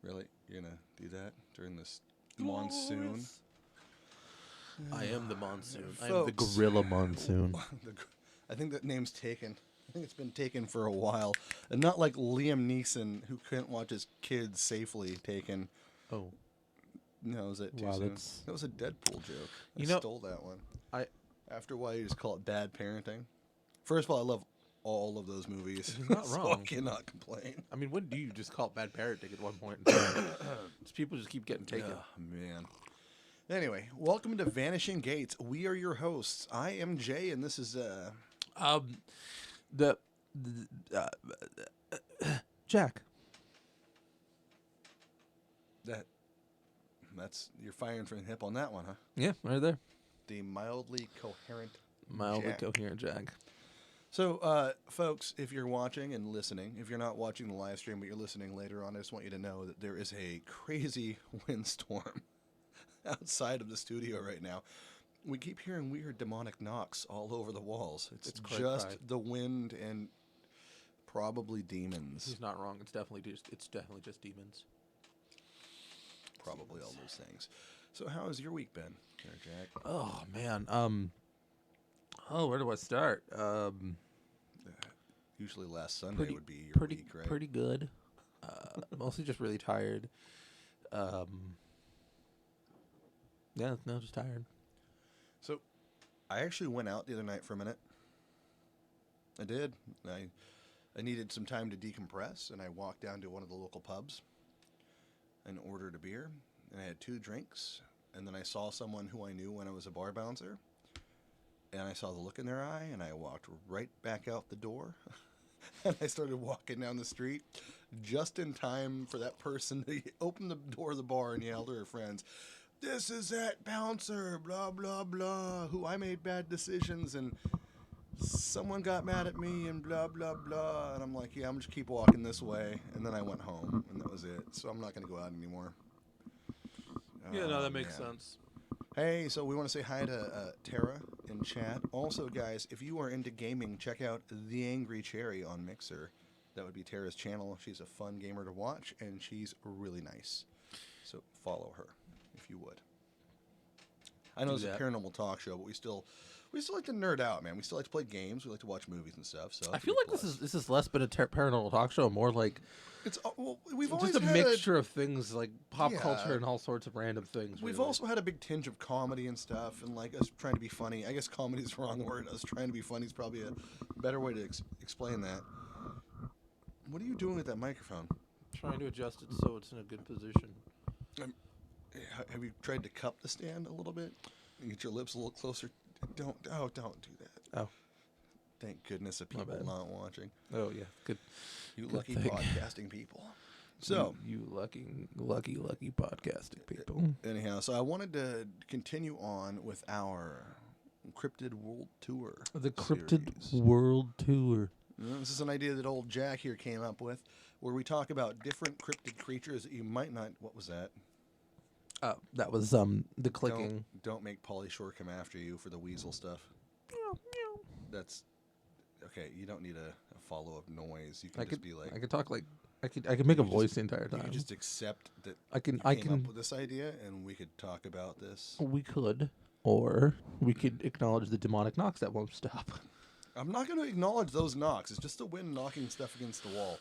Really? You're going to do that during this monsoon? I am the monsoon. I am the Folks. gorilla monsoon. I think that name's taken. I think it's been taken for a while. And not like Liam Neeson, who couldn't watch his kids safely taken. Oh, No, was it too wow, soon? that's... That was a Deadpool joke. I You know- stole that one. I... After a while, you just call it bad parenting. First of all, I love all of those movies. He's not so wrong. I cannot complain. I mean, when do you just call it bad parenting at one point in time? Just people just keep getting taken. Oh, man. Anyway, welcome to Vanishing Gates. We are your hosts. I am Jay, and this is The Jack. that's you're firing from the hip on that one, huh? Yeah, right there. The mildly coherent Mildly Jack. coherent Jack. So, folks, if you're watching and listening, if you're not watching the live stream but you're listening later on, I just want you to know that there is a crazy windstorm outside of the studio right now. We keep hearing weird demonic knocks all over the walls. It's quite just right. the wind and probably demons. He's not wrong. It's definitely just demons. Probably all those things. So, how has your week been, there, Jack? Oh man. Where do I start? Usually last Sunday Pretty would be your pretty week, right? pretty good. Mostly just really tired. Yeah, no, just tired. So, I actually went out the other night for a minute. I did. I needed some time to decompress, and I walked down to one of the local pubs and ordered a beer, and I had 2 drinks, and then I saw someone who I knew when I was a bar bouncer, and I saw the look in their eye, and I walked right back out the door, and I started walking down the street just in time for that person to open the door of the bar and yell to her friends, "This is that bouncer, blah, blah, blah, who I made bad decisions, and someone got mad at me, and blah, blah, blah." And I'm like, yeah, I'm just keep walking this way. And then I went home, and that was it. So I'm not going to go out anymore. Yeah, no, Oh, that makes man. sense. Hey, so we want to say hi to Tara in chat. Also, guys, if you are into gaming, check out The Angry Cherry on Mixer. That would be Tara's channel. She's a fun gamer to watch, and she's really nice. So follow her, if you would. I know Do it's a that. paranormal talk show, but we still like to nerd out, man. We still like to play games. We like to watch movies and stuff. So I feel like this is less been a paranormal talk show, more like it's well, we've always just a had mixture of things like pop Yeah. culture and all sorts of random things. We've really. also had a big tinge of comedy and stuff, and like us trying to be funny. I guess comedy is the wrong word. Us trying to be funny is probably a better way to explain that. What are you doing with that microphone? trying to adjust it so it's in a good position. Have you tried to cup the stand a little bit? And get your lips a little closer. Don't do that. Oh, Thank goodness of My people bad. not watching. oh yeah, good. You Good lucky thing. podcasting people. So, you lucky podcasting people. anyhow, so I wanted to continue on with our Cryptid World Tour. The Cryptid series. World Tour. This is an idea that old Jack here came up with, where we talk about different cryptid creatures that you might not. What was that? That was the clicking. Don't make Pauly Shore come after you for the weasel stuff. That's okay. You don't need a follow-up noise. You can I just could be like. I could talk like I could make a voice the entire You time. could just accept that I can you I came up can with this idea, and we could talk about this. we could or we could acknowledge the demonic knocks that won't stop. I'm not going to acknowledge those knocks. It's just the wind knocking stuff against the wall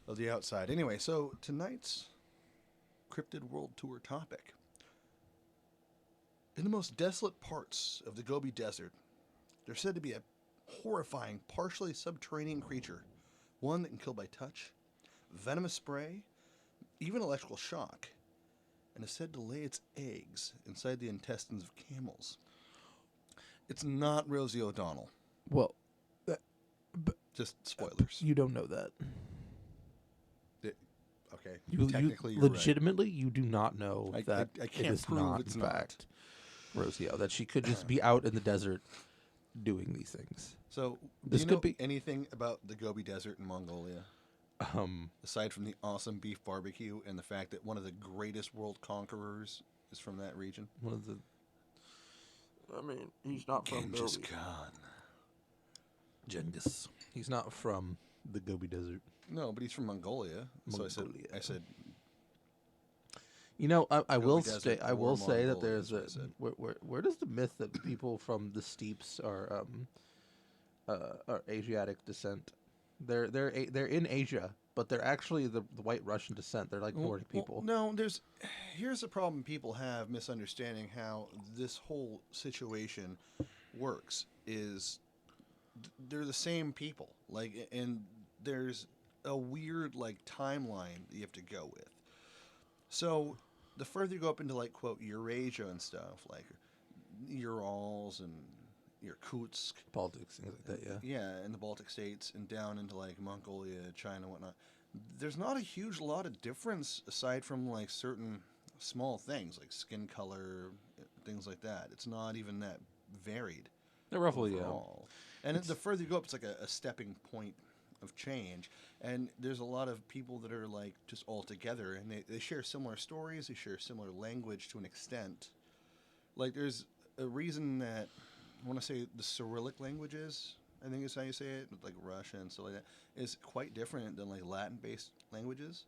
of the outside. Anyway, so tonight's Cryptid World Tour topic. In the most desolate parts of the Gobi Desert, there's said to be a horrifying, partially subterranean creature. One that can kill by touch, venomous spray, even electrical shock, and is said to lay its eggs inside the intestines of camels. It's not Rosie O'Donnell. Well, Just spoilers. you don't know that. Okay, You technically you're right. legitimately you do not know I that can't it is prove not it's in not. fact Rosio, that she could just be out in the desert doing these things. So, This do you could know be- anything about the Gobi Desert in Mongolia? Aside from the awesome beef barbecue and the fact that one of the greatest world conquerors is from that region? One of the I mean, he's not from Genghis Gobi. Khan. Genghis. He's not from the Gobi Desert. No, but he's from Mongolia. So Mongolia. I said You know, I will Desert stay. I or will say that Mongolia there's is what a I said. where does the myth that people from the steppes are Asiatic descent? They're in Asia, but they're actually the White Russian descent. They're like Nordic people. No, here's the problem people have misunderstanding how this whole situation works is they're the same people. Like, and there's a weird like timeline that you have to go with. So the further you go up into like quote Eurasia and stuff, like Urals and Irkutsk, Politics, things like that. Yeah. yeah, in the Baltic states and down into like Mongolia, China, whatnot. There's not a huge lot of difference aside from like certain small things like skin color, things like that. It's not even that varied They're roughly overall. And the further you go up, it's like a stepping point of change. And there's a lot of people that are like just all together, and they share similar stories, they share similar language to an extent. Like there's a reason that I want to say the Cyrillic languages, I think is how you say it, like Russian and stuff like that, is quite different than like Latin-based languages.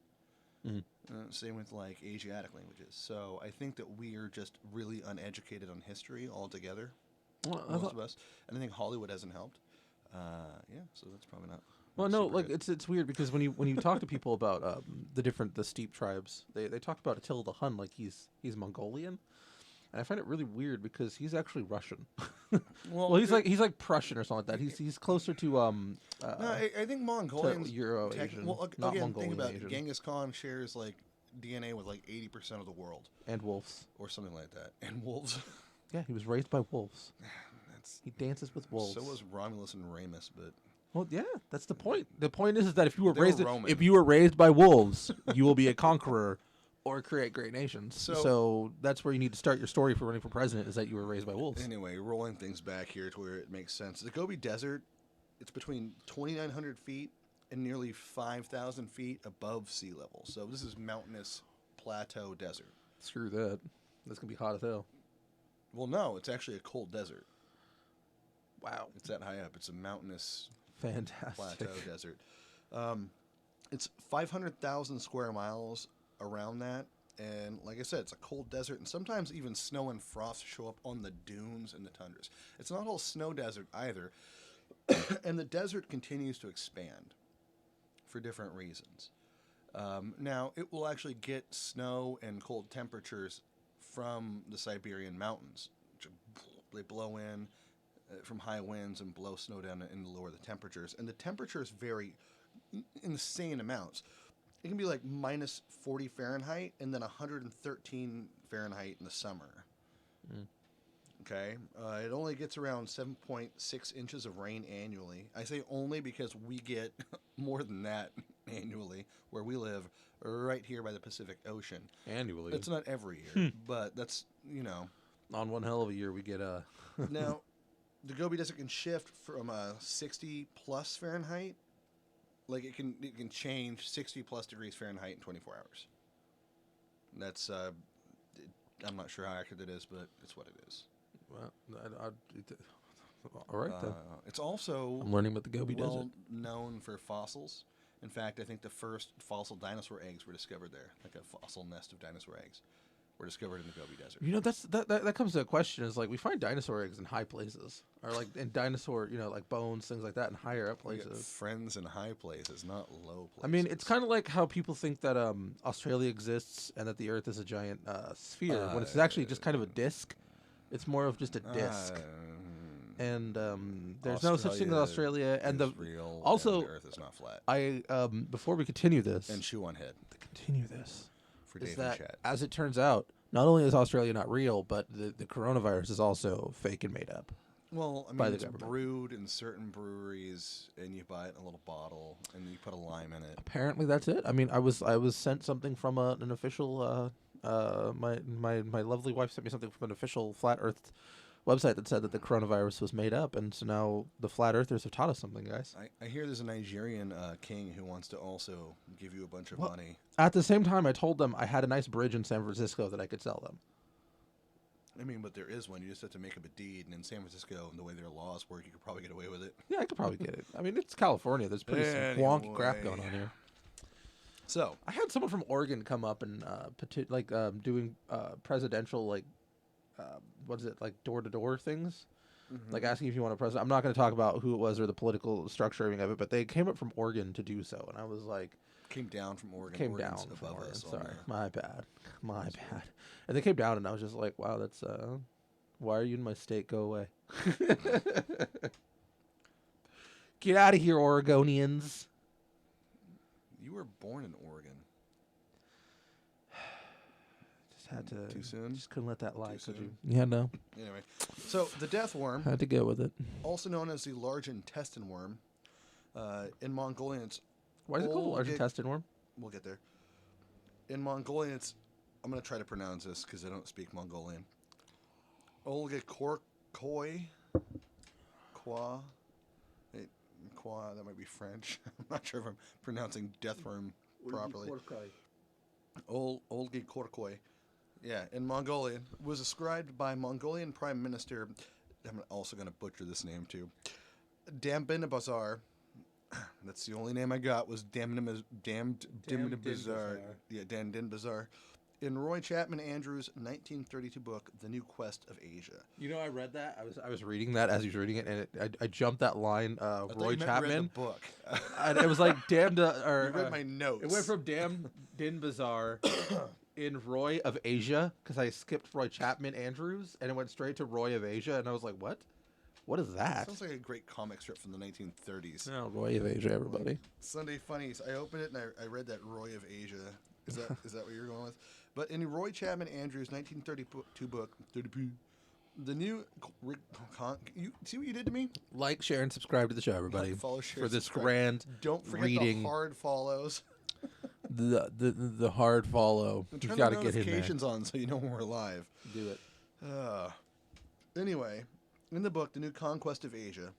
Mhm. Same with like Asiatic languages. So I think that we are just really uneducated on history altogether, Well, most of us, and I think Hollywood hasn't helped. Yeah, so that's probably not. well, not no, super like good. it's weird because when you talk to people about the steppe tribes, they talk about Attila the Hun like he's Mongolian, and I find it really weird because he's actually Russian. Well, he's like Prussian or something like that. He's closer to No, I think Mongolians. Euro Asian, Well, not again, think Mongolian about it. Asian, Genghis Khan shares like DNA with like 80% of the world, and wolves. or something like that, and wolves. Yeah, he was raised by wolves. That's He dances with wolves. so was Romulus and Remus, but Well, yeah, that's the point. The point is that if you were They were raised Roman. if you were raised by wolves, you will be a conqueror or create great nations. So- So that's where you need to start your story for running for president is that you were raised by wolves. anyway, rolling things back here to where it makes sense. The Gobi Desert, it's between 2,900 feet and nearly 5,000 feet above sea level. So this is mountainous plateau desert. Screw that. That's gonna be hot as hell. Well, no, it's actually a cold desert. Wow. It's that high up. It's a mountainous Fantastic. plateau desert. It's 500,000 square miles around that. And like I said, it's a cold desert, and sometimes even snow and frost show up on the dunes and the tundras. It's not all snow desert either. And the desert continues to expand for different reasons. Now, it will actually get snow and cold temperatures from the Siberian mountains. Which they blow in from high winds and blow snow down and lower the temperatures. And the temperatures vary insane amounts. It can be like minus 40 Fahrenheit and then 113 Fahrenheit in the summer. Okay? It only gets around 7.6 inches of rain annually. I say only because we get more than that annually where we live right here by the Pacific Ocean. Annually. It's not every year, but that's, On one hell of a year we get Now, the Gobi Desert can shift from 60 plus Fahrenheit. Like it can change 60 plus degrees Fahrenheit in 24 hours. That's I'm not sure how accurate it is, but it's what it is. well, all right then. It's also I'm learning about the Gobi well Desert. known for fossils. In fact, I think the first fossil dinosaur eggs were discovered there, like a fossil nest of dinosaur eggs, were discovered in the Gobi Desert. You know, that comes to a question is like we find dinosaur eggs in high places, or like in dinosaur, like bones, things like that, in higher up We got places. friends in high places, not low places. I mean, it's kind of like how people think that Australia exists and that the Earth is a giant sphere when it's actually just kind of a disc. It's more of just a disc, and there's no such thing as Australia. And is real, also, and the Earth is not flat. I before we continue this, And chew on head for is Dave that and Chad. as it turns out, not only is Australia not real, but the coronavirus is also fake and made up. Well, I by mean, the it's government. brewed in certain breweries, and you buy it in a little bottle, and you put a lime in it. Apparently, that's it. I mean, I was sent something from an official. My lovely wife sent me something from an official flat Earth website that said that the coronavirus was made up, and so now the flat earthers have taught us something, guys. I hear there's a Nigerian king who wants to also give you a bunch of Well- money. At the same time, I told them I had a nice bridge in San Francisco that I could sell them. I mean, but there is one. You just have to make up a deed, and in San Francisco, and the way their laws work, you could probably get away with it. Yeah, I could probably get it. I mean, it's California. There's pretty some wonky crap going on here. So I had someone from Oregon come up and doing presidential what is it, like door to door things, like asking if you want a president. I'm not going to talk about who it was or the political structuring of it, but they came up from Oregon to do so, and I was like, came down from Oregon. Came down Oregon's from above Oregon. us on Sorry, the- my bad. And they came down, and I was just like, wow, that's why are you in my state? Go away. Get out of here, Oregonians. You were born in Oregon. Just had to. Too soon? Just couldn't let that lie, Too could you? soon? Yeah, no. Anyway, so the deathworm, Had to go with it. also known as the large intestine worm, in Mongolian, it's Why is it called a large intestine worm? we'll get there. In Mongolian, it's I'm gonna try to pronounce this because I don't speak Mongolian. Olgakorkoi, Qua, Qua. That might be French. I'm not sure if I'm pronouncing deathworm properly. Olgakorkoi. Yeah, in Mongolian, was ascribed by Mongolian Prime Minister. I'm also going to butcher this name too. Dambinabazar. That's the only name I got. Was Damnabazar. Yeah, Dandinbazar. In Roy Chapman Andrews' 1932 book, The New Quest of Asia. You know, I read that. I was reading that as he was reading it, and I jumped that line. Roy Chapman. Read the book. And it was like damn. Or You read my notes. It went from Damn Din Bazaar in Roy of Asia, because I skipped Roy Chapman Andrews, and it went straight to Roy of Asia, and I was like, what? What is that? Sounds like a great comic strip from the 1930s. No, Roy of Asia, everybody. Sunday Funnies. I opened it and I read that Roy of Asia. Is that what you're going with? But in Roy Chapman Andrews' 1932 book, the new... You see what you did to me? Like, share, and subscribe to the show, everybody. Like, follow, share, for this subscribe. grand Don't forget reading. the hard follows. The hard follow. And You've turn got the to get in there. notifications on so you know when we're live. Do it. Anyway, in the book, The New Conquest of Asia,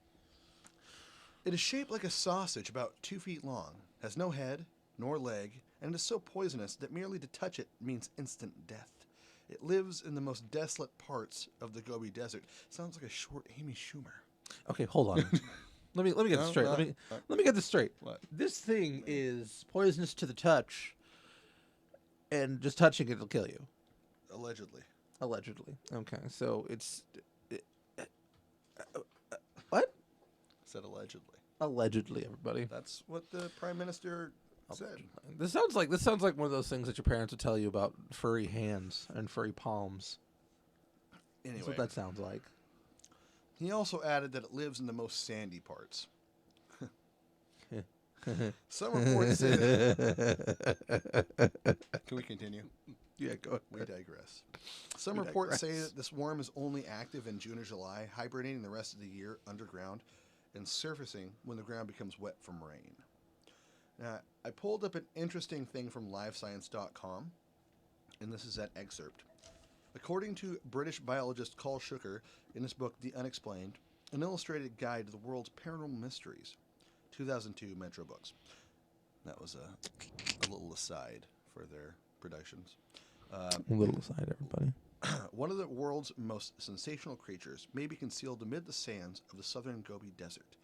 it is shaped like a sausage about 2 feet long, has no head nor leg, and is so poisonous that merely to touch it means instant death. It lives in the most desolate parts of the Gobi Desert. Sounds like a short Amy Schumer. Okay, hold on. Let me get this straight. Let me get this straight. What? This thing is poisonous to the touch, and just touching it will kill you. Allegedly. Allegedly. Okay, so it's what? Said allegedly. Allegedly, everybody. That's what the Prime Minister said. This sounds like one of those things that your parents would tell you about furry hands and furry palms. Anyway, That's what that sounds like. he also added that it lives in the most sandy parts. Some reports say that... Can we continue? Yeah, go ahead. We digress. Some reports say that this worm is only active in June or July, hibernating the rest of the year underground and surfacing when the ground becomes wet from rain. Now, I pulled up an interesting thing from livescience.com, and this is that excerpt. According to British biologist Carl Schucker in his book The Unexplained, an illustrated guide to the world's paranormal mysteries, 2002 Metro Books. That was a little aside for their productions. A little aside, everybody. One of the world's most sensational creatures may be concealed amid the sands of the southern Gobi Desert.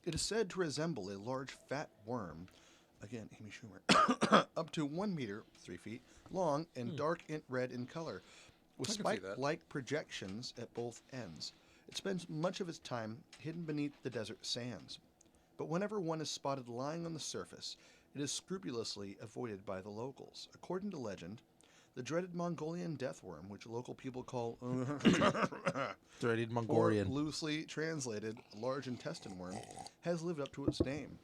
It is said to resemble a large fat worm, again, Amy Schumer, up to 1 meter, 3 feet, long and dark red in color, with spike-like projections at both ends. It spends much of its time hidden beneath the desert sands. But whenever one is spotted lying on the surface, it is scrupulously avoided by the locals. According to legend, the dreaded Mongolian deathworm, which local people call Dreaded or Mongolian. loosely translated large intestine worm, has lived up to its name.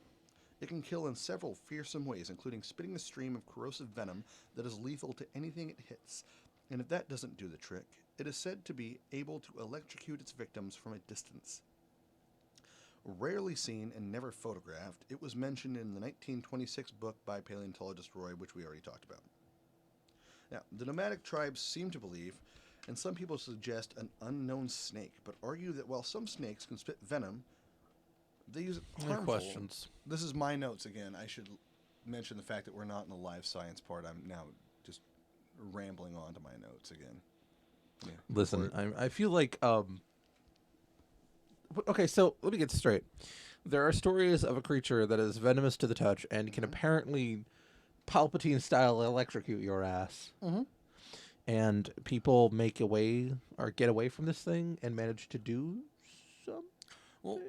It can kill in several fearsome ways, including spitting a stream of corrosive venom that is lethal to anything it hits. And if that doesn't do the trick, it is said to be able to electrocute its victims from a distance. Rarely seen and never photographed, it was mentioned in the 1926 book by paleontologist Roy, which we already talked about. Now, the nomadic tribes seem to believe, and some people suggest, an unknown snake, but argue that while some snakes can spit venom, they use it harmful. Questions. This is my notes again. I should mention the fact that we're not in the live science part. I'm now just rambling on to my notes again. Yeah. Listen, I feel like okay, so let me get this straight. There are stories of a creature that is venomous to the touch and can apparently Palpatine style electrocute your ass. Mm-hmm. And people make away or get away from this thing and manage to do something. Well,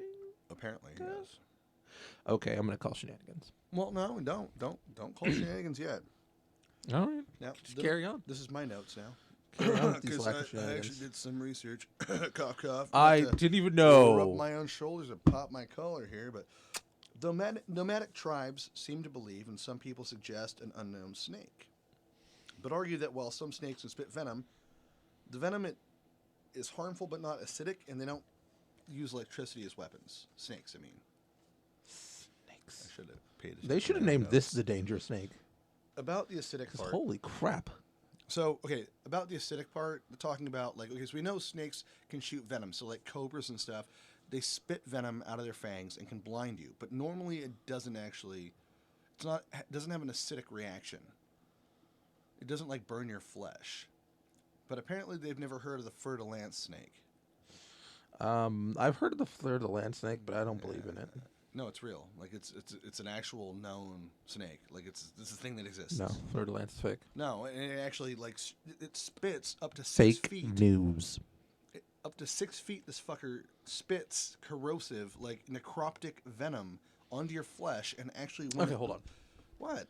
apparently, yes. Okay, I'm gonna call shenanigans. Well, no, don't call shenanigans yet. All right, Now, just carry on. This is my notes now. Carry on with these Because lack of I shenanigans. actually did some research. Cough, cough. I Not to didn't even rub know. my own shoulders and pop my collar here, but nomadic tribes seem to believe, and some people suggest, an unknown snake. But argue that while some snakes can spit venom, the venom is harmful but not acidic, and they don't use electricity as weapons. Snakes, I mean. Snakes. I should have paid attention. They should have named this the danger snake. About the acidic part. Holy crap. So, okay, about the acidic part, we're talking about, like, okay, so we know snakes can shoot venom. So, like, cobras and stuff, they spit venom out of their fangs and can blind you. But normally it doesn't actually, it doesn't have an acidic reaction. It doesn't, like, burn your flesh. But apparently they've never heard of the fleur-de-lance snake. I've heard of the fleur-de-lance snake, but I don't believe in it. No, it's real. Like, it's an actual known snake. Like, this is a thing that exists. No, fleur-de-lance is fake. No, and it actually, like, it spits up to 6 Fake feet. news. Up to 6 feet, this fucker spits corrosive, like, necroptic venom onto your flesh and actually... Okay, hold on. What?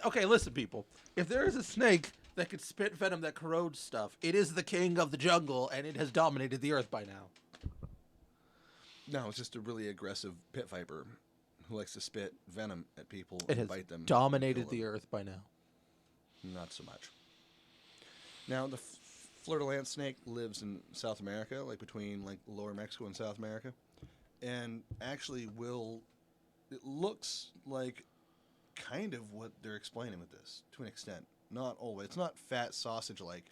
Okay, listen, people. If there is a snake that could spit venom that corrodes stuff, it is the king of the jungle, and it has dominated the earth by now. No, it's just a really aggressive pit viper who likes to spit venom at people It and has bite them. dominated the earth by now. Not so much. Now, the fleur-de-lance snake lives in South America, like between like lower Mexico and South America, and actually it looks like kind of what they're explaining with this, to an extent. Not always. It's not fat sausage-like,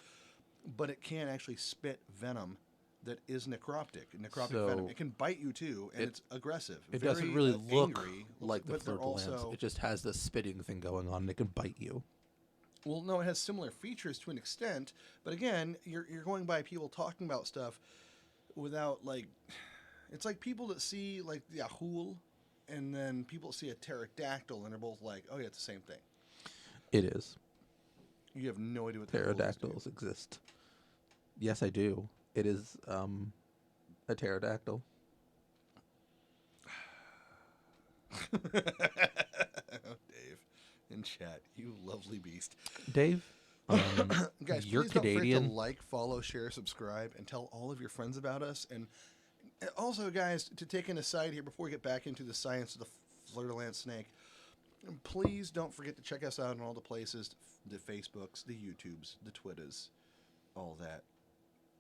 but it can actually spit venom that is necroptic venom. It can bite you too, and it's aggressive. It Very, doesn't really look angry, like the but they're fleur-de-lance. also... It just has this spitting thing going on, and it can bite you. Well, no, it has similar features to an extent, but again, you're going by people talking about stuff without, like... It's like people that see, like, the Ahul, and then people see a pterodactyl, and they're both like, oh yeah, it's the same thing. It is. You have no idea what the Pterodactyls exist. Yes, I do. It is a pterodactyl. Dave, in chat, you lovely beast. Dave, guys, you're please Canadian. Don't forget to like, follow, share, subscribe, and tell all of your friends about us. And also, guys, to take an aside here before we get back into the science of the fleur-de-lance snake, please don't forget to check us out on all the places, the Facebooks, the YouTubes, the Twitters, all that.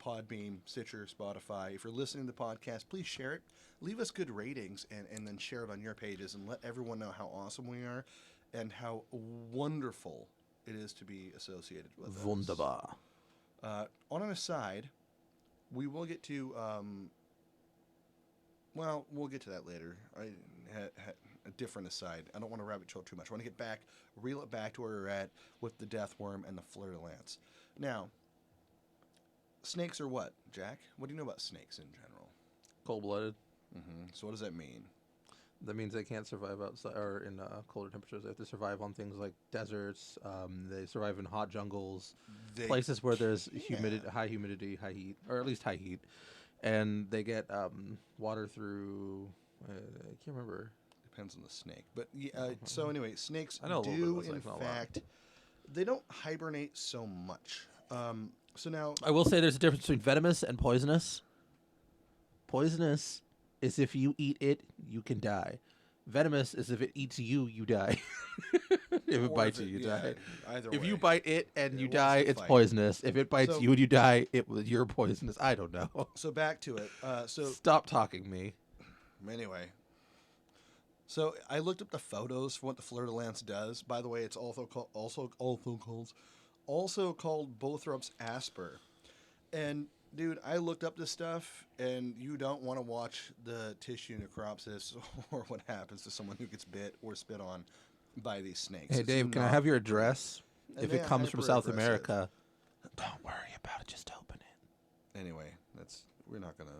Podbeam, Stitcher, Spotify. If you're listening to the podcast, please share it. Leave us good ratings and then share it on your pages and let everyone know how awesome we are and how wonderful it is to be associated with us. Wunderbar. On an aside, we will get to... well, we'll get to that later. A different aside. I don't want to rabbit trail too much. I want to get back, reel it back to where we're at with the deathworm and the fleur-de-lance. Now... Snakes are what, Jack? What do you know about snakes in general? Cold-blooded. Mm-hmm. So what does that mean? That means they can't survive outside or in colder temperatures. They have to survive on things like deserts. They survive in hot jungles, places where there's high humidity, high heat, or at least high heat, and they get water through. I can't remember. Depends on the snake, but so anyway, snakes do in fact they don't hibernate so much. So now I will say there's a difference between venomous and poisonous. Poisonous is if you eat it, you can die. Venomous is if it eats you, you die. If it bites you, you die. If you bite it and you die, it's poisonous. If it bites you and you die, you're poisonous. I don't know. So back to it. Stop talking me. Anyway. So I looked up the photos for what the fleur-de-lance does. By the way, it's also called Bothrop's asper. And dude, I looked up this stuff, and you don't want to watch the tissue necropsis or what happens to someone who gets bit or spit on by these snakes. Hey, Dave, can I have your address? If it comes from South America, don't worry about it. Just open it. Anyway, we're not gonna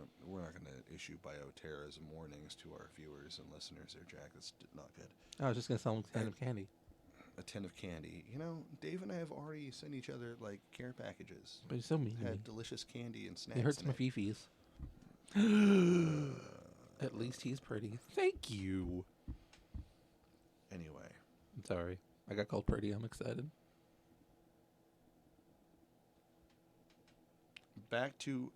issue bioterrorism warnings to our viewers and listeners there, Jack. That's not good. I was just gonna sell them candy. a tin of candy. You know, Dave and I have already sent each other like care packages. But he's so mean. Had delicious candy and snacks. He hurts in my it. fifis. At least he's pretty. Thank you. Anyway, I'm sorry. I got called pretty. I'm excited. back to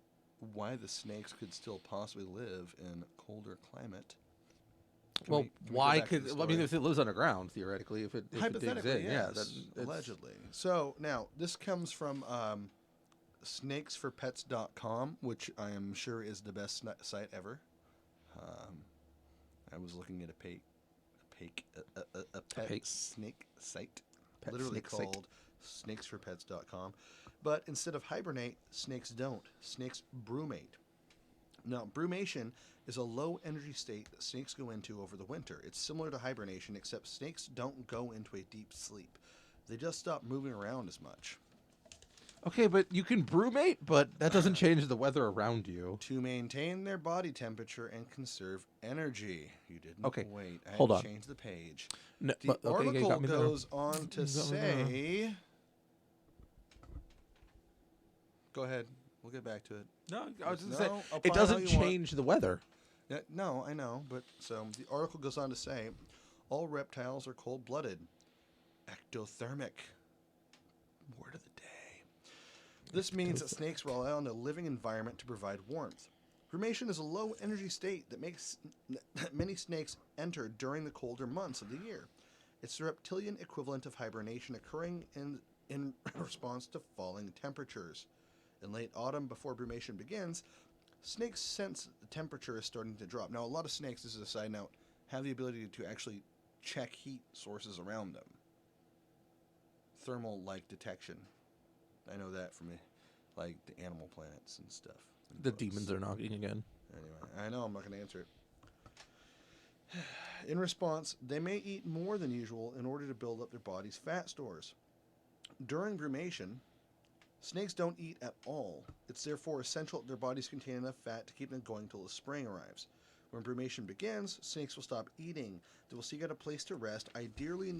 why the snakes could still possibly live in colder climate. Can we why go back to could... the Well, I mean, story? if it lives underground, theoretically, if it digs Hypothetically, in, yes, then it's... allegedly. So now this comes from snakesforpets.com, which I am sure is the best site ever. I was looking at a pet snake site, Pet literally snake site. called snakesforpets.com. But instead of hibernate, snakes don't. Snakes brumate. Now, brumation is a low energy state that snakes go into over the winter. It's similar to hibernation, except snakes don't go into a deep sleep. They just stop moving around as much. Okay, but you can brumate, but that doesn't change the weather around you. To maintain their body temperature and conserve energy. You didn't wait. I hold had on. to change the page. No, The okay, you article got me there. goes on to You got me there. say... Go ahead. We'll get back to it. No, I was just No, saying, apply it how doesn't you want. change the weather. Yeah, no, I know, but so the article goes on to say, all reptiles are cold-blooded, ectothermic. Word of the day. This means that snakes rely on a living environment to provide warmth. Brumation is a low-energy state that many snakes enter during the colder months of the year. It's the reptilian equivalent of hibernation occurring in response to falling temperatures. In late autumn, before brumation begins, snakes sense the temperature is starting to drop. Now, a lot of snakes, this is a side note, have the ability to actually check heat sources around them. Thermal-like detection. I know that from like the Animal Planets and stuff. And The books. demons are knocking again. Anyway, I know I'm not going to answer it. In response, they may eat more than usual in order to build up their body's fat stores. During brumation, snakes don't eat at all. It's therefore essential that their bodies contain enough fat to keep them going till the spring arrives. When brumation begins, snakes will stop eating. They will seek out a place to rest, ideally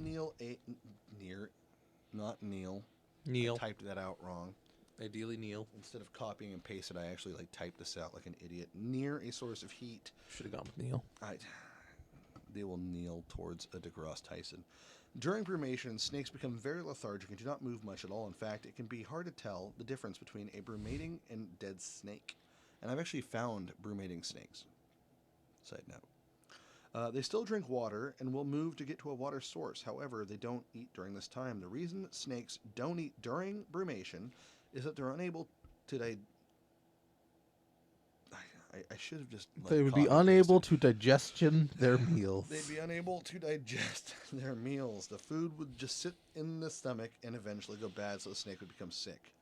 not kneel. Kneel. I typed that out wrong. Ideally kneel. Instead of copying and pasting, I actually typed this out like an idiot. Near a source of heat. Should have gone with kneel. They will kneel towards a DeGrasse Tyson. During brumation, snakes become very lethargic and do not move much at all. In fact, it can be hard to tell the difference between a brumating and dead snake. And I've actually found brumating snakes. Side note. They still drink water and will move to get to a water source. However, they don't eat during this time. The reason that snakes don't eat during brumation is that they're unable to I should have just... They would be unable to digestion their meals. They'd be unable to digest their meals. The food would just sit in the stomach and eventually go bad, so the snake would become sick.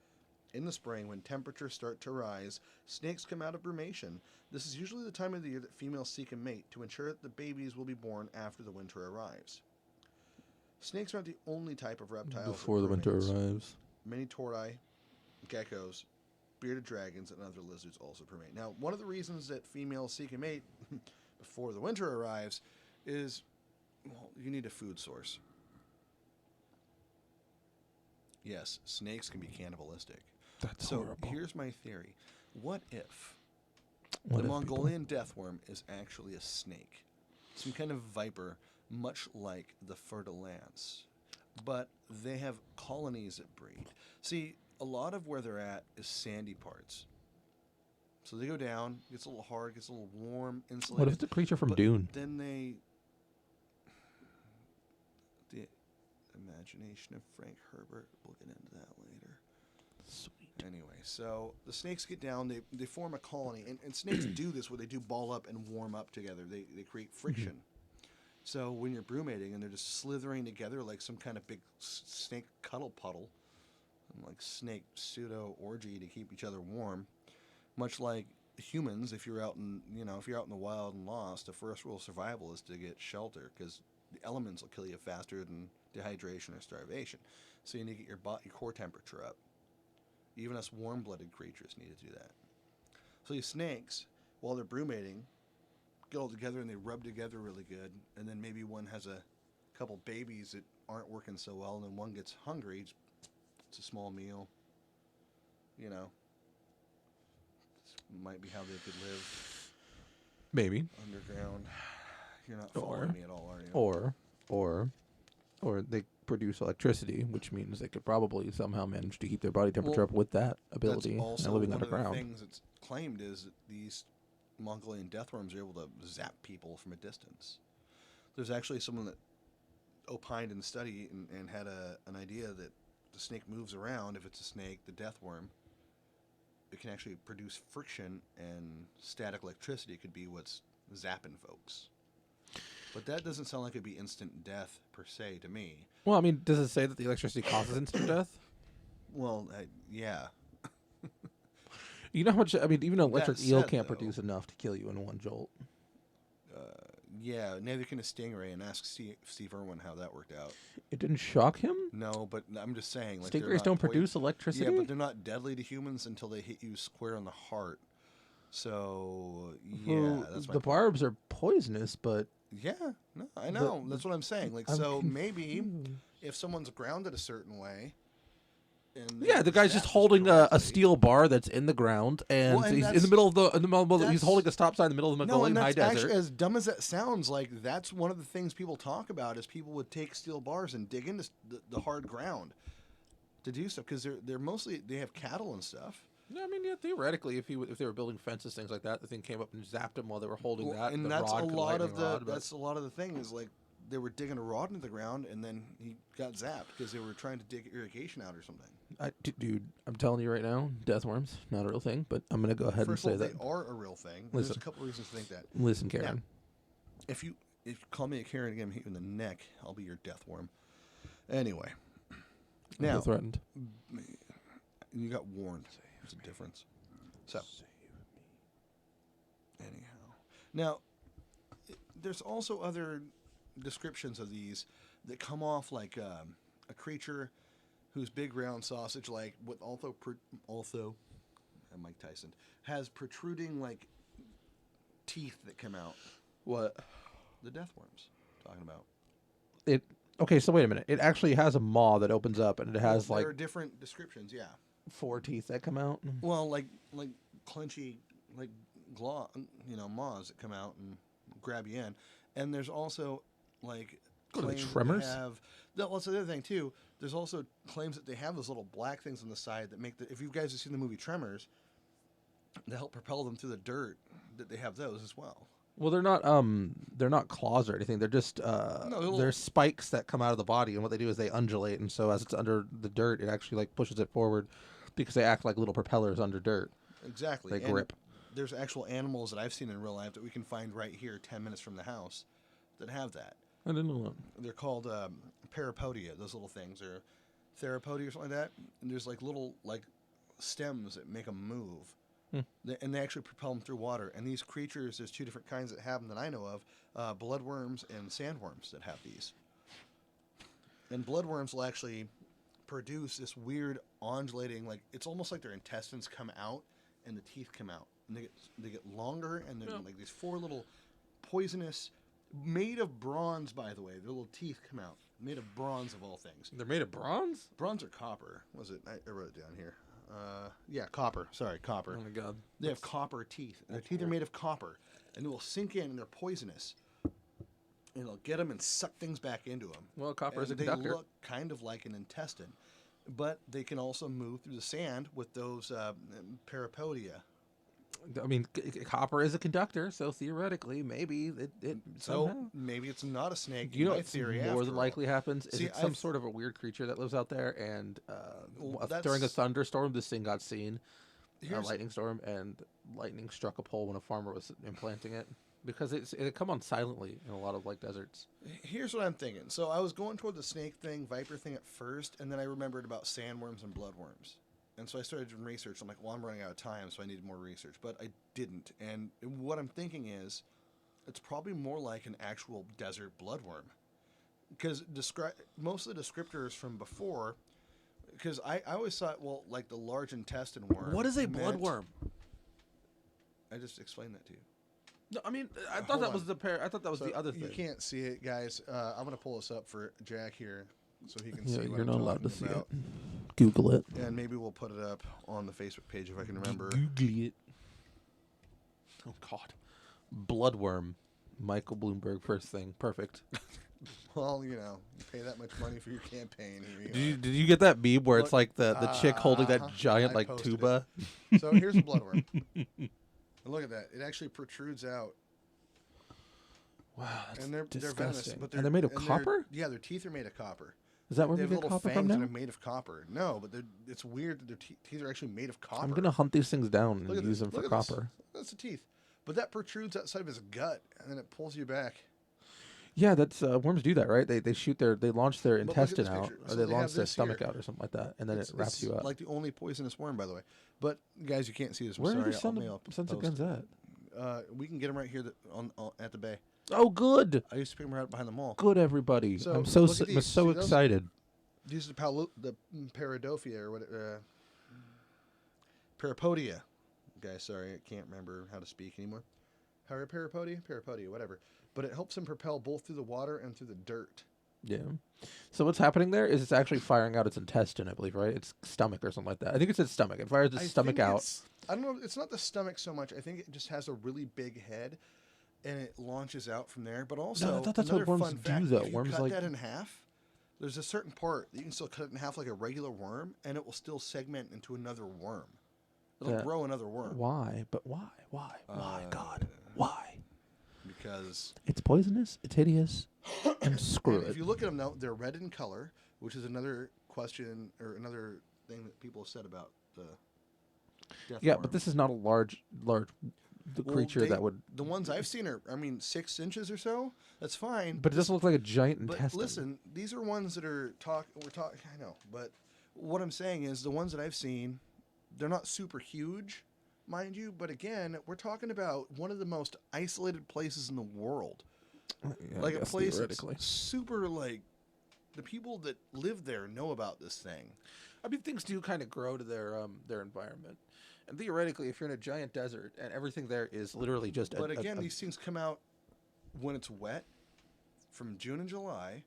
In the spring, when temperatures start to rise, snakes come out of brumation. This is usually the time of the year that females seek a mate to ensure that the babies will be born after the winter arrives. Snakes aren't the only type of reptile Before the winter arrives. Many tori, geckos, bearded dragons, and other lizards also brumate. Now, one of the reasons that females seek a mate before the winter arrives is, well, you need a food source. Yes, snakes can be cannibalistic. That's so horrible. Here's my theory. What if What the if Mongolian deathworm is actually a snake? Some kind of viper, much like the fer-de-lance. But they have colonies that breed. See, a lot of where they're at is sandy parts. So they go down, gets a little hard, gets a little warm, insulated. What if it's a creature from but Dune? Then the imagination of Frank Herbert, we'll get into that later. Sweet. Anyway, so the snakes get down, they form a colony, and snakes do this where they do ball up and warm up together. They create friction. So when you're brumating and they're just slithering together like some kind of big snake cuddle puddle, and like snake pseudo orgy to keep each other warm, much like humans, if you're out in the wild and lost, the first rule of survival is to get shelter because the elements will kill you faster than dehydration or starvation. So you need to get your core temperature up. Even us warm-blooded creatures need to do that. So these snakes, while they're brumating, get all together and they rub together really good, and then maybe one has a couple babies that aren't working so well, and then one gets hungry. It's a small meal. You know, this might be how they could live Maybe. underground. You're not following me at all, are you? Or they produce electricity, which means they could probably somehow manage to keep their body temperature up with that ability. That's also and living one underground. of the things that's claimed is that these Mongolian deathworms are able to zap people from a distance. There's actually someone that opined in the study and had an idea that the snake moves around. If it's a snake, the deathworm, it can actually produce friction, and static electricity could be what's zapping folks. But that doesn't sound like it'd be instant death per se to me. Well, I mean, does it say that the electricity causes instant death? Well, yeah. You know how much? I mean, even an electric That eel said, can't though- produce enough to kill you in one jolt. Yeah, neither can a stingray, and ask Steve Irwin how that worked out. It didn't shock him? No, but I'm just saying. Like, they're Stingrays not don't produce electricity? Yeah, but they're not deadly to humans until they hit you square on the heart. So, yeah, Well, that's my the point. barbs are poisonous, but Yeah, no, I know. That's what I'm saying. Like, I'm so maybe confused. if someone's grounded a certain way, and Yeah, the guy's just holding a steel bar that's in the ground, and Well, and he's in that's- the middle of he's that's- holding a stop sign in the middle of the No, Mongolian and high that's desert. actually, as dumb as that sounds, like that's one of the things people talk about is people would take steel bars and dig into the hard ground to do stuff because they're mostly they have cattle and stuff. Yeah, I mean, yeah, theoretically, if they were building fences, things like that, the thing came up and zapped him while they were holding Well, that. and the that's rod a could lot of lightning the rod, but- that's a lot of the thing is like they were digging a rod into the ground and then he got zapped because they were trying to dig irrigation out or something. Dude, I'm telling you right now, deathworms, not a real thing, but I'm going to go ahead First and of say all, that. they are a real thing. There's a Listen. couple reasons to think that. Listen, Karen. If you call me a Karen again, hit you in the neck, I'll be your death worm. Anyway, I feel now threatened. you got warned. There's a difference. So, anyhow, now there's also other descriptions of these that come off like a creature whose big round sausage, like with also Mike Tyson has protruding like teeth that come out. What? The death worms talking about. Okay, so wait a minute. It actually has a maw that opens up, and it has Well, like there are different descriptions. Yeah. 4 teeth that come out. Well, like clenchy, like maws that come out and grab you in, and there's also like What are they, claims that tremors? have. That's the other thing too. There's also claims that they have those little black things on the side that make the. If you guys have seen the movie Tremors, that help propel them through the dirt. That they have those as well. Well, they're not claws or anything. They're just little- they're spikes that come out of the body, and what they do is they undulate, and so as it's under the dirt, it actually like pushes it forward because they act like little propellers under dirt. Exactly. They And grip. There's actual animals that I've seen in real life that we can find right here, 10 minutes from the house, that have that. I didn't know that. They're called parapodia. Those little things are theropodia or something like that. And there's like little like stems that make them move, and they actually propel them through water. And these creatures, there's two different kinds that have them that I know of: bloodworms and sandworms that have these. And bloodworms will actually produce this weird undulating, like it's almost like their intestines come out and the teeth come out, and they get longer, and they're like these 4 little poisonous. Made of bronze, by the way. Their little teeth come out. Made of bronze, of all things. They're made of bronze? Bronze or copper? Was it? I wrote it down here. Yeah, copper. Sorry, copper. Oh my god. They have copper teeth. Their teeth are made of copper, and they will sink in, and they're poisonous. And they'll get them and suck things back into them. Well, copper is a They conductor. look kind of like an intestine, but they can also move through the sand with those parapodia. I mean, copper is a conductor, so theoretically, maybe it So somehow. maybe it's not a snake. You know my what's theory more after than all. likely happens? Is See, it some I've- sort of a weird creature that lives out there, and Well, during a that's- thunderstorm, this thing got seen, a Here's- lightning storm, and lightning struck a pole when a farmer was implanting it. Because it come on silently in a lot of like deserts. Here's what I'm thinking. So I was going toward the snake thing, viper thing at first, and then I remembered about sandworms and bloodworms. And so I started doing research. I'm like, well, I'm running out of time, so I needed more research. But I didn't. And what I'm thinking is it's probably more like an actual desert bloodworm. Because most of the descriptors from before, because I always thought, well, like the large intestine worm. What is a meant- bloodworm? I just explained that to you. No, I mean, I thought Hold that on. was the pair. I thought that was So the other thing. you can't see it, guys. I'm gonna pull this up for Jack here, so he can Yeah, see what you're I'm not allowed to talking see about. it. Google it. And maybe we'll put it up on the Facebook page if I can remember. Google it. Oh God, bloodworm. Michael Bloomberg, first thing, perfect. Well, you pay that much money for your campaign. Did you get that meme where Look, it's like the chick holding that giant I like posted tuba? So here's a bloodworm. And look at that; it actually protrudes out. Wow, that's And they're venomous, disgusting. but And they're made of copper. Yeah, their teeth are made of copper. Is that where They we have get little copper fangs from now? that are made of copper. No, but it's weird that their teeth are actually made of copper. I'm gonna hunt these things down Look and at use this. them for Look at this. copper. That's the teeth. But that protrudes outside of his gut, and then it pulls you back. Yeah, that's worms do that, right? They launch their But look at intestine this out, picture. or So they they launch have their this stomach here. out, or something like that, and then it wraps It's you up. like the only poisonous worm, by the way. But guys, you can't see this. I'm Where are sorry. the Maybe I'll sons of post guns at? it. We can get them right here at the bay. Oh, good, I used to pick them right behind the mall. good, everybody. So, I'm so look at I'm these. so See those? excited. These are the Paradophia or what? Parapodia. Guys, sorry, I can't remember how to speak anymore. Parapodia, whatever. But it helps them propel both through the water and through the dirt. Yeah. So what's happening there is it's actually firing out its intestine, I believe, right? Its stomach or something like that. I think it's its stomach. It fires its stomach out. I don't know. It's not the stomach so much. I think it just has a really big head, and it launches out from there. But also, No, I thought that's what another worms fun do, fact, though. if you Worms cut like- that in half, there's a certain part that you can still cut it in half like a regular worm, and it will still segment into another worm. It'll grow another worm. Why? But why? Why, God? Why? Because It's poisonous. It's hideous. And screw and it. if you look at them now, they're red in color, which is another question or another thing that people have said about the death Yeah, worm. but this is not a large Well, creature that would. The ones I've seen are, 6 inches or so. That's fine. But it doesn't look like a giant But intestine. listen, these are ones that are we're talking. I know, but what I'm saying is the ones that I've seen, they're not super huge, mind you. But again, we're talking about one of the most isolated places in the world. Yeah, Like I a guess place theoretically. that's super the people that live there know about this thing. I mean, things do kind of grow to their environment, and theoretically, if you're in a giant desert and everything there is literally just. But again, these things come out when it's wet, from June and July,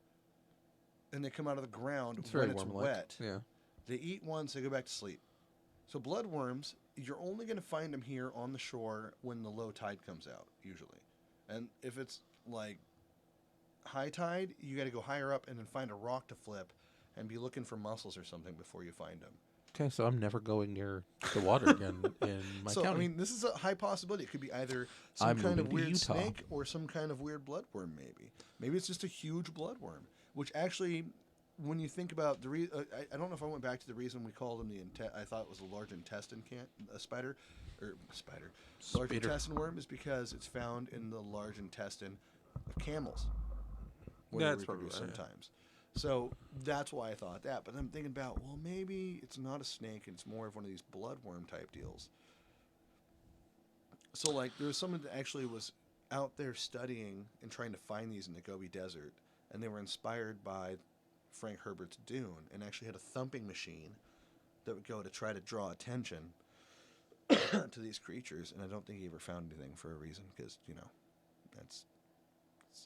and they come out of the ground when it's wet. Yeah. They eat once, they go back to sleep. So bloodworms, you're only going to find them here on the shore when the low tide comes out, usually. And if it's like high tide, you got to go higher up and then find a rock to flip and be looking for mussels or something before you find them. Okay, so I'm never going near the water again in my So, county. I mean, this is a high possibility. It could be either some I'm kind of moving to weird Utah. snake or some kind of weird bloodworm, maybe. Maybe it's just a huge bloodworm, which actually, when you think about the I don't know if I went back to the reason we called them I thought it was a large intestine large intestine worm is because it's found in the large intestine of camels. Where Yeah, they that's probably reproduce right, yeah. sometimes. So that's why I thought that. But I'm thinking about, well, maybe it's not a snake. It's more of one of these bloodworm type deals. So, like, there was someone that actually was out there studying and trying to find these in the Gobi Desert, and they were inspired by Frank Herbert's Dune, and actually had a thumping machine that would go to try to draw attention to these creatures. And I don't think he ever found anything for a reason, because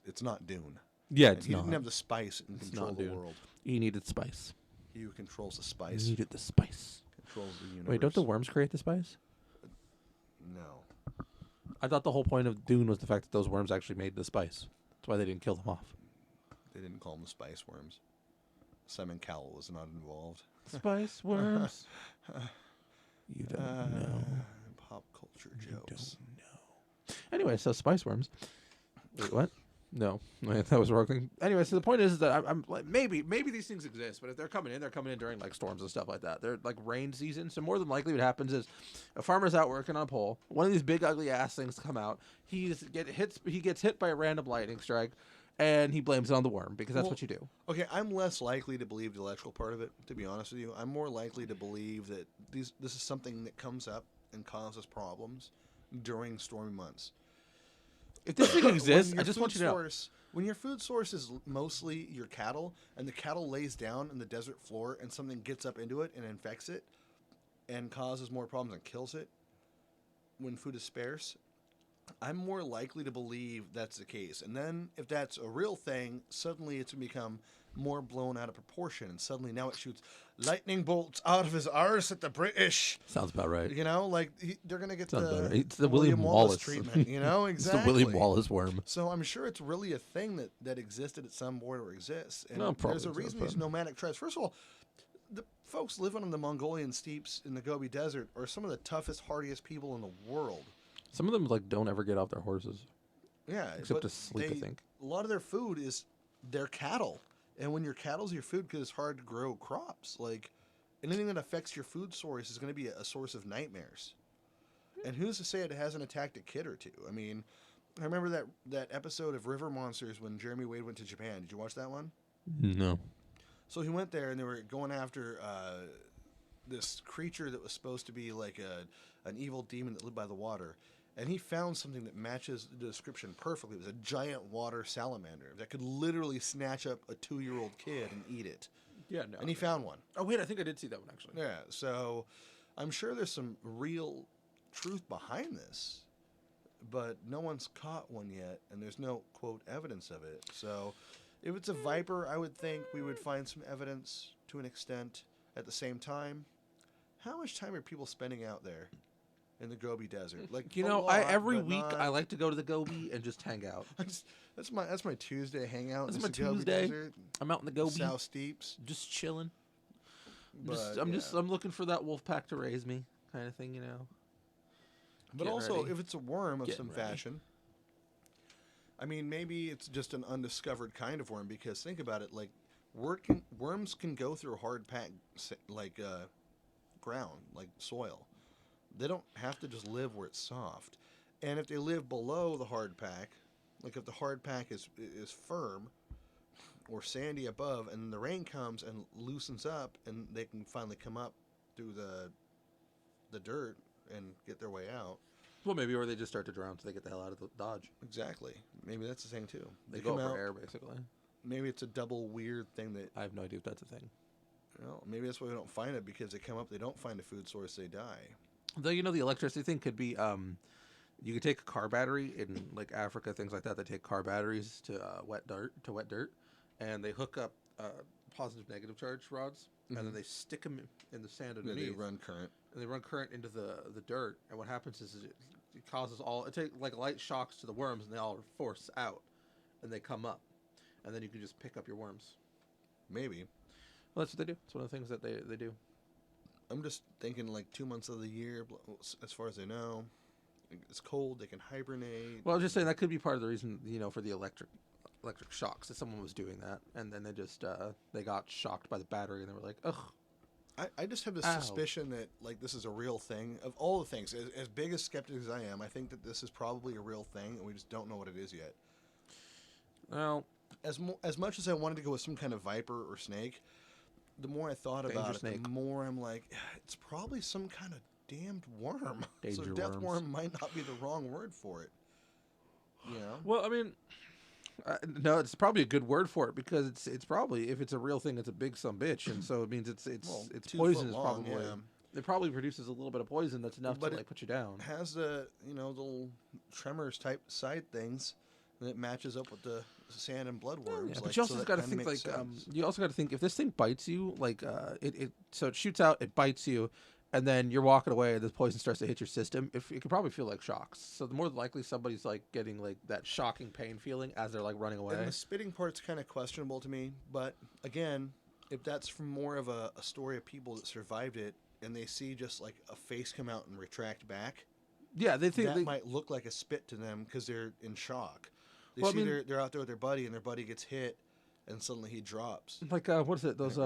it's not Dune. Yeah, And he didn't have the spice and control not the Dune. world. You needed spice. He who controls the You spice needed the spice. controls the universe. Wait, don't the worms create the spice? No. I thought the whole point of Dune was the fact that those worms actually made the spice. That's why they didn't kill them off. They didn't call them the spice worms. Simon Cowell was not involved. Spice worms. You don't know. Pop culture You jokes. don't know. Anyway, so spice worms. Wait, what? No, wait, that was the wrong thing. Anyway, so the point is that I'm like, maybe these things exist, but if they're coming in during like storms and stuff like that. They're like rain season, so more than likely what happens is a farmer's out working on a pole. One of these big ugly ass things come out. He gets hit by a random lightning strike, and he blames it on the worm because that's what you do. Okay, I'm less likely to believe the electrical part of it, to be honest with you. I'm more likely to believe that this is something that comes up and causes problems during stormy months. If this thing exists, When I your just food want you to know. source- When your food source is mostly your cattle, and the cattle lays down in the desert floor, and something gets up into it and infects it, and causes more problems and kills it, when food is sparse, I'm more likely to believe that's the case. And then if that's a real thing, suddenly it's going to become more blown out of proportion. And suddenly now it shoots lightning bolts out of his arse at the British. Sounds about right. You know, like they're going to get Sounds about the, right. It's the William Wallace treatment. You know, It's exactly. the William Wallace worm. So I'm sure it's really a thing that existed at some point or exists. And No, probably there's a reason these nomadic tribes. First of all, the folks living on the Mongolian steppes in the Gobi Desert are some of the toughest, hardiest people in the world. Some of them like don't ever get off their horses. Yeah, except to sleep. I think a lot of their food is their cattle, and when your cattle's your food, because it's hard to grow crops, like anything that affects your food source is going to be a source of nightmares. And who's to say it hasn't attacked a kid or two? I mean, I remember that episode of River Monsters when Jeremy Wade went to Japan. Did you watch that one? No. So he went there, and they were going after this creature that was supposed to be like an evil demon that lived by the water. And he found something that matches the description perfectly. It was a giant water salamander that could literally snatch up a 2-year-old kid and eat it. Yeah, no. And he found one. Oh, wait, I think I did see that one, actually. Yeah, so I'm sure there's some real truth behind this, but no one's caught one yet, and there's no, quote, evidence of it. So if it's a viper, I would think we would find some evidence to an extent. At the same time, how much time are people spending out there in the Gobi Desert? Like, you know, every week I like to go to the Gobi and just hang out. That's my Tuesday hangout. That's my Gobi Tuesday. Desert, I'm out in the Gobi, South Steeps, just chilling. but, I'm looking for that wolf pack to raise me, kind of thing, you know. But Getting also, ready. if it's a worm of Getting some ready. fashion, I mean, maybe it's just an undiscovered kind of worm. Because think about it, like worms can go through hard packed like ground, like soil. They don't have to just live where it's soft. And if they live below the hard pack, like if the hard pack is firm or sandy above, and the rain comes and loosens up, and they can finally come up through the dirt and get their way out. Well, maybe, or they just start to drown, so they get the hell out of the Dodge. Exactly. Maybe that's the thing too. They come go out, for air, basically. Maybe it's a double weird thing that. I have no idea if that's a thing. Maybe that's why we don't find it, because they come up, they don't find a food source, they die. Though, you know, the electricity thing could be, you could take a car battery in like Africa, things like that. They take car batteries to wet dirt, and they hook up positive, negative charge rods, and then they stick them in the sand And underneath. they run current. And they run current into the dirt, and what happens is it causes it takes like light shocks to the worms, and they all force out, and they come up, and then you can just pick up your worms. Maybe. Well, that's what they do. It's one of the things that they do. I'm just thinking like 2 months of the year, as far as I know. It's cold, they can hibernate. Well, I was just saying that could be part of the reason, you know, for the electric shocks, that someone was doing that, and then they just they got shocked by the battery, and they were like, ugh. I just have this suspicion that like this is a real thing. Of all the things, as big a skeptic as I am, I think that this is probably a real thing, and we just don't know what it is yet. Well, as much as I wanted to go with some kind of viper or snake, the more I thought about it, the more I'm like, it's probably some kind of damned worm. Danger so deathworm might not be the wrong word for it. You know? Well, I mean, no, it's probably a good word for it, because it's probably, if it's a real thing, it's a big sumbitch, and so it means it's poisonous. Long, probably. yeah. It probably produces a little bit of poison that's enough to like put you down. It has the little tremors type side things, and it matches up with the sand and blood worms. Yeah, but you also got to think like you also got to think, if this thing bites you, like it shoots out, it bites you, and then you're walking away, and this poison starts to hit your system. It could probably feel like shocks. So the more likely somebody's like getting like that shocking pain feeling as they're like running away. And the spitting part's kind of questionable to me, but again, if that's from more of a story of people that survived it, and they see just like a face come out and retract back, yeah, they think that might look like a spit to them because they're in shock. They see they're out there with their buddy, and their buddy gets hit, and suddenly he drops. Like what is it? Those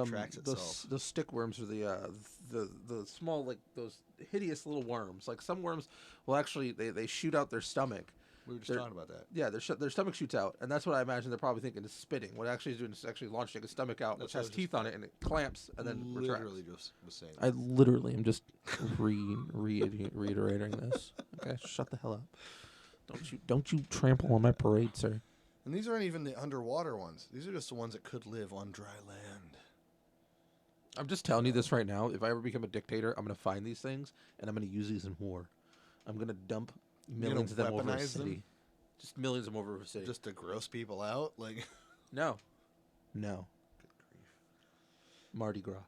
those stick worms are the small, like those hideous little worms. Like some worms will actually they shoot out their stomach. We were just talking about that. Yeah, their stomach shoots out, and that's what I imagine they're probably thinking is spitting. What it actually is doing is actually launching a stomach out, which has teeth on it, and it clamps and then retracts. Literally just was saying. I literally am just reiterating this. Okay, shut the hell up. Don't you trample on my parade, sir. And these aren't even the underwater ones. These are just the ones that could live on dry land. I'm just telling you this right now. If I ever become a dictator, I'm going to find these things, and I'm going to use these in war. I'm going to dump Millions of them over a weaponize city. them Just millions of them over a city. just to gross people out? Like, No. good grief. Mardi Gras.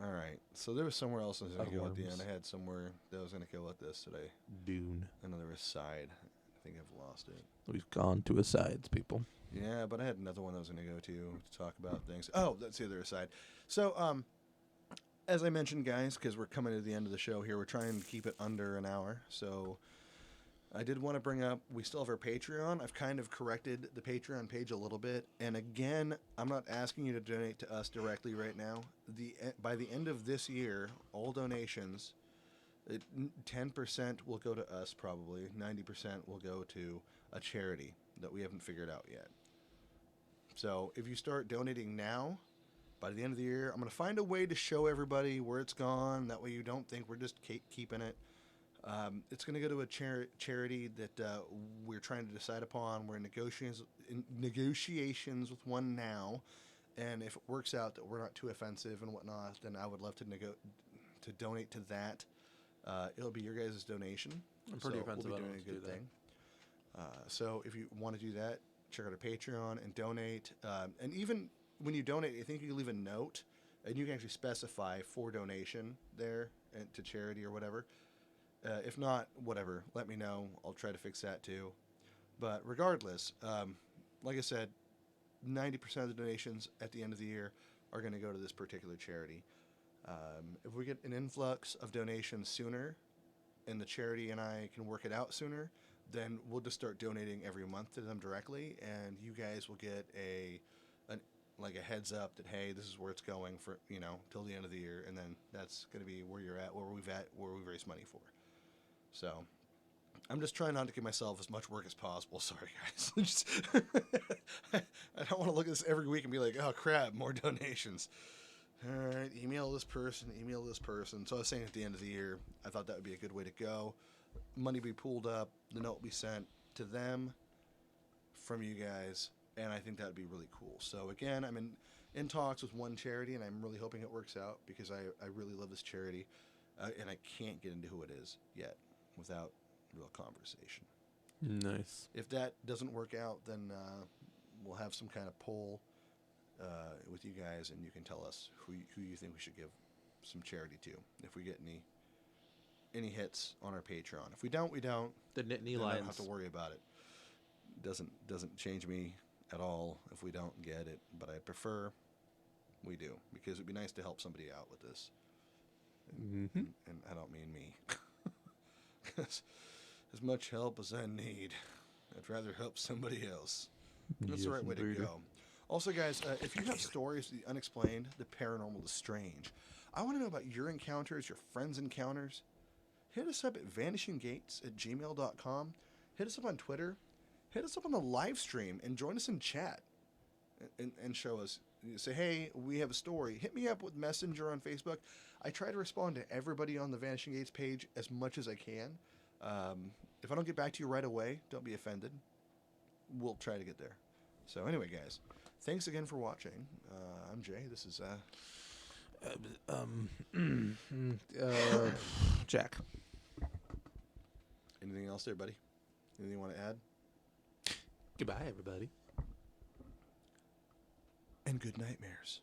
All right. So there was somewhere else I was going to go at the Worms. end. I had somewhere that I was going to go at this today. Dune. Another aside. I think I've lost it. We've gone to asides, people. Yeah, but I had another one I was going to go to talk about things. Oh, that's the other aside. So, as I mentioned, guys, because we're coming to the end of the show here, we're trying to keep it under an hour. So I did want to bring up, we still have our Patreon. I've kind of corrected the Patreon page a little bit. And again, I'm not asking you to donate to us directly right now. By the end of this year, all donations, 10% will go to us probably. 90% will go to a charity that we haven't figured out yet. So if you start donating now, by the end of the year, I'm going to find a way to show everybody where it's gone. That way you don't think we're just keeping it. It's going to go to a charity that we're trying to decide upon. We're in negotiations with one now. And if it works out that we're not too offensive and whatnot, then I would love to donate to that. It'll be your guys' donation. I'm pretty offensive. We'll I be don't doing a do good that. thing. So if you want to do that, check out our Patreon and donate. And even when you donate, I think you can leave a note, and you can actually specify for donation there and to charity or whatever. If not, whatever, let me know. I'll try to fix that too. But regardless, like I said, 90% of the donations at the end of the year are going to go to this particular charity. If we get an influx of donations sooner, and the charity and I can work it out sooner, then we'll just start donating every month to them directly, and you guys will get a heads up that, hey, this is where it's going for, till the end of the year, and then that's going to be where you're at, where we've raised money for. So I'm just trying not to give myself as much work as possible. Sorry, guys. I don't want to look at this every week and be like, oh crap, more donations. All right, email this person. So I was saying at the end of the year, I thought that would be a good way to go. Money be pooled up, the note be sent to them from you guys, and I think that would be really cool. So again, I'm in talks with one charity, and I'm really hoping it works out because I really love this charity, and I can't get into who it is yet without real conversation. Nice. If that doesn't work out, then we'll have some kind of poll with you guys, and you can tell us who you think we should give some charity to. If we get any hits on our Patreon. If we don't, we don't. The Nittany Then I Lions. don't have to worry about it. Doesn't change me at all if we don't get it, but I prefer we do, because it'd be nice to help somebody out with this. Mm-hmm. And I don't mean me. 'Cause as much help as I need, I'd rather help somebody else. That's the right way to go. Also, guys, if you have stories of the unexplained, the paranormal, the strange, I want to know about your encounters, your friends' encounters. Hit us up at vanishinggates@gmail.com. Hit us up on Twitter. Hit us up on the live stream and join us in chat and show us. Say, hey, we have a story. Hit me up with Messenger on Facebook. I try to respond to everybody on the Vanishing Gates page as much as I can. If I don't get back to you right away, don't be offended. We'll try to get there. So anyway, guys, thanks again for watching. I'm Jay. This is Jack. Anything else there, buddy? Anything you want to add? Goodbye, everybody. And good nightmares.